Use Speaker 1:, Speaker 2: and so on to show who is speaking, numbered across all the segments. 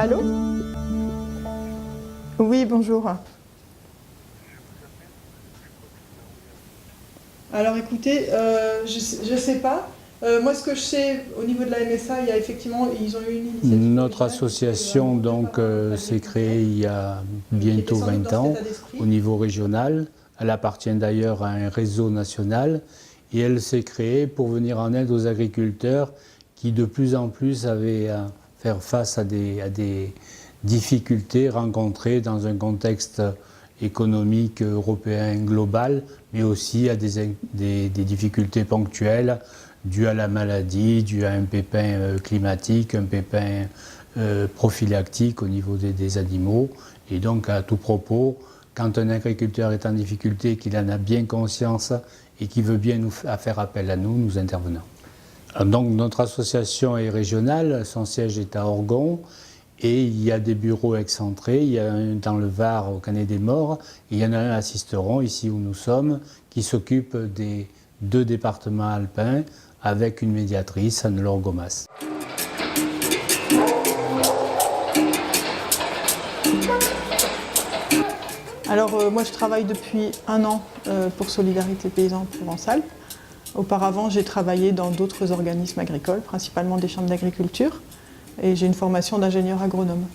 Speaker 1: Allô? Oui, bonjour. Alors écoutez, je sais pas. Moi, ce que je sais, au niveau de la MSA, il y a effectivement, ils ont eu une initiative.
Speaker 2: Notre association s'est créée il y a bientôt 20 ans au niveau régional. Elle appartient d'ailleurs à un réseau national et elle s'est créée pour venir en aide aux agriculteurs qui de plus en plus avaient à faire face à des difficultés rencontrées dans un contexte économique européen global, mais aussi à des difficultés ponctuelles dues à la maladie, dues à un pépin climatique, un pépin prophylactique au niveau des animaux. Et donc, à tout propos, quand un agriculteur est en difficulté, qu'il en a bien conscience et qu'il veut bien faire appel à nous, nous intervenons. Donc, notre association est régionale, son siège est à Orgon. Et il y a des bureaux excentrés, il y a un dans le Var au Canet des Morts, et il y en a un à Sisteron, ici où nous sommes, qui s'occupe des 2 départements alpins avec une médiatrice, Anne-Laure Gomas.
Speaker 1: Alors moi je travaille depuis 1 an pour Solidarité Paysans Provence-Alpes. Auparavant j'ai travaillé dans d'autres organismes agricoles, principalement des chambres d'agriculture. Et j'ai une formation d'ingénieur agronome.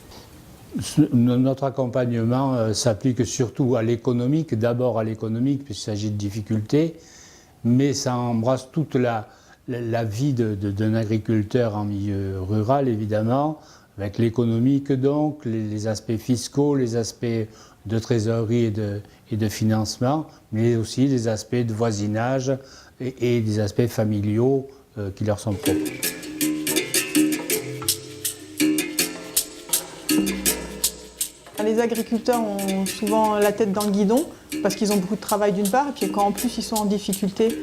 Speaker 2: Notre accompagnement s'applique surtout à l'économique, d'abord à l'économique puisqu'il s'agit de difficultés, mais ça embrasse toute la vie d'un agriculteur en milieu rural évidemment, avec l'économique donc, les aspects fiscaux, les aspects de trésorerie et de financement, mais aussi les aspects de voisinage et des aspects familiaux qui leur sont propres.
Speaker 1: Les agriculteurs ont souvent la tête dans le guidon parce qu'ils ont beaucoup de travail d'une part, et puis quand en plus ils sont en difficulté,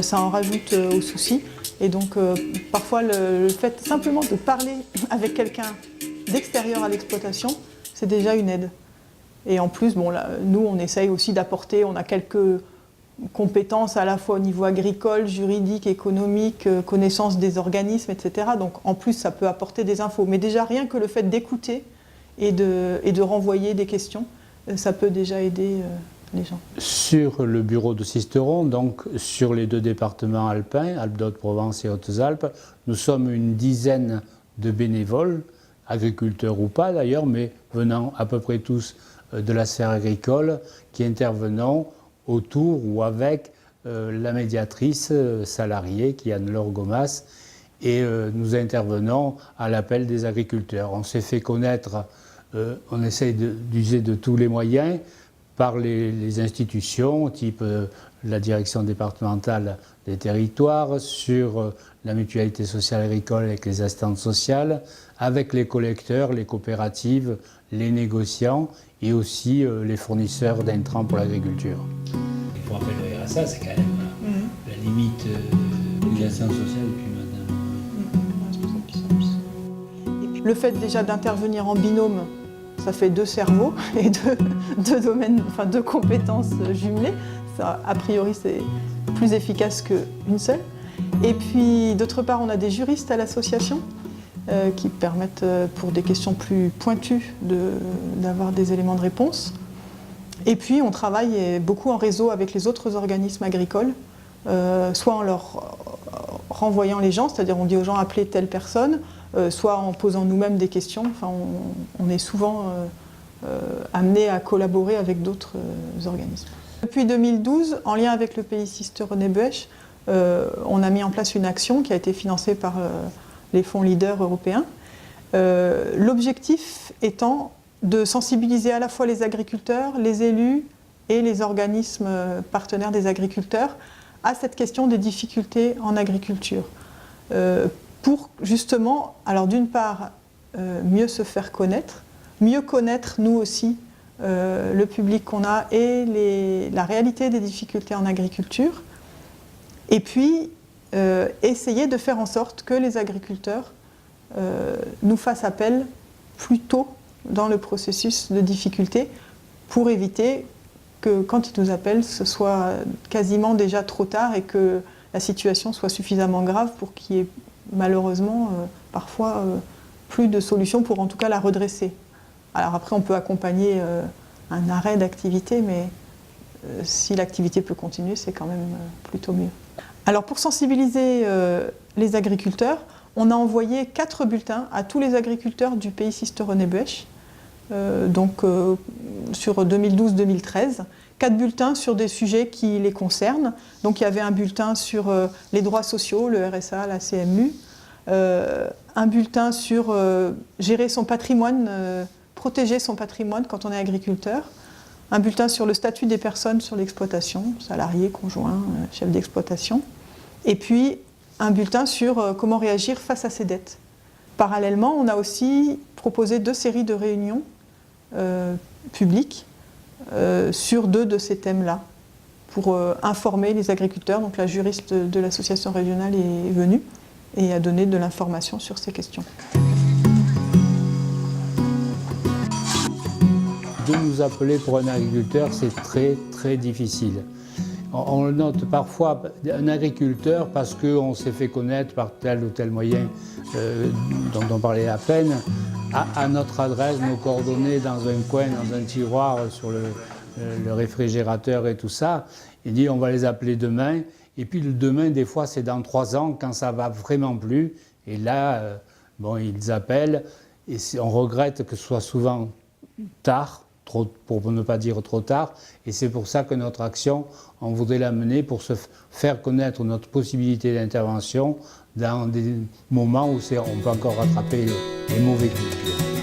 Speaker 1: ça en rajoute aux soucis. Et donc parfois le fait simplement de parler avec quelqu'un d'extérieur à l'exploitation, c'est déjà une aide. Et en plus, bon, là, nous on essaye aussi d'apporter, on a quelques compétences à la fois au niveau agricole, juridique, économique, connaissance des organismes, etc. Donc en plus ça peut apporter des infos. Mais déjà rien que le fait d'écouter et de renvoyer des questions, ça peut déjà aider les gens.
Speaker 2: Sur le bureau de Sisteron, donc sur les 2 départements alpins, Alpes-de-Haute-Provence et Hautes-Alpes, nous sommes une dizaine de bénévoles, agriculteurs ou pas d'ailleurs, mais venant à peu près tous de la sphère agricole, qui intervenons autour ou avec la médiatrice salariée qui est Anne-Laure Gomas, et nous intervenons à l'appel des agriculteurs. On s'est fait connaître, on essaye d'user de tous les moyens par les institutions, type la direction départementale des territoires, sur la mutualité sociale agricole avec les assistantes sociales, avec les collecteurs, les coopératives, les négociants et aussi les fournisseurs d'intrants pour l'agriculture. Il faut rappeler le RSA, c'est quand même la limite des assistantes sociales depuis
Speaker 1: Le fait déjà d'intervenir en binôme, ça fait 2 cerveaux et 2 domaines, enfin 2 compétences jumelées. Ça, a priori, c'est plus efficace qu'une seule. Et puis, d'autre part, on a des juristes à l'association qui permettent, pour des questions plus pointues, d'avoir des éléments de réponse. Et puis, on travaille beaucoup en réseau avec les autres organismes agricoles, soit en leur renvoyant les gens, c'est-à-dire on dit aux gens appelez telle personne, soit en posant nous-mêmes des questions. Enfin, on est souvent amené à collaborer avec d'autres organismes. Depuis 2012, en lien avec le pays Sisteron et Buech, on a mis en place une action qui a été financée par les fonds leaders européens. L'objectif étant de sensibiliser à la fois les agriculteurs, les élus et les organismes partenaires des agriculteurs à cette question des difficultés en agriculture. Pour justement, alors d'une part, mieux se faire connaître, mieux connaître nous aussi le public qu'on a et la réalité des difficultés en agriculture, et puis essayer de faire en sorte que les agriculteurs nous fassent appel plus tôt dans le processus de difficulté pour éviter que quand ils nous appellent, ce soit quasiment déjà trop tard et que la situation soit suffisamment grave pour qu'il y ait malheureusement parfois plus de solutions pour en tout cas la redresser. Alors après, on peut accompagner un arrêt d'activité, mais si l'activité peut continuer, c'est quand même plutôt mieux. Alors pour sensibiliser les agriculteurs, on a envoyé 4 bulletins à tous les agriculteurs du pays Cisteronnet-Buech, sur 2012-2013. 4 bulletins sur des sujets qui les concernent. Donc il y avait un bulletin sur les droits sociaux, le RSA, la CMU, un bulletin sur gérer son patrimoine, protéger son patrimoine quand on est agriculteur, un bulletin sur le statut des personnes sur l'exploitation, salariés, conjoints, chefs d'exploitation, et puis un bulletin sur comment réagir face à ses dettes. Parallèlement, on a aussi proposé 2 séries de réunions publiques sur 2 de ces thèmes-là, pour informer les agriculteurs. Donc la juriste de l'association régionale est venue et a donné de l'information sur ces questions.
Speaker 2: De nous appeler pour un agriculteur, c'est très très difficile. On le note parfois, un agriculteur, parce qu'on s'est fait connaître par tel ou tel moyen dont on parlait à peine, à notre adresse, nos coordonnées dans un coin, dans un tiroir sur le réfrigérateur et tout ça. Il dit on va les appeler demain. Et puis le demain, des fois, c'est dans 3 ans, quand ça va vraiment plus. Et là, bon, ils appellent. Et on regrette que ce soit souvent tard, pour ne pas dire trop tard. Et c'est pour ça que notre action, on voudrait la mener pour se faire connaître notre possibilité d'intervention dans des moments où on peut encore rattraper les mauvais coups.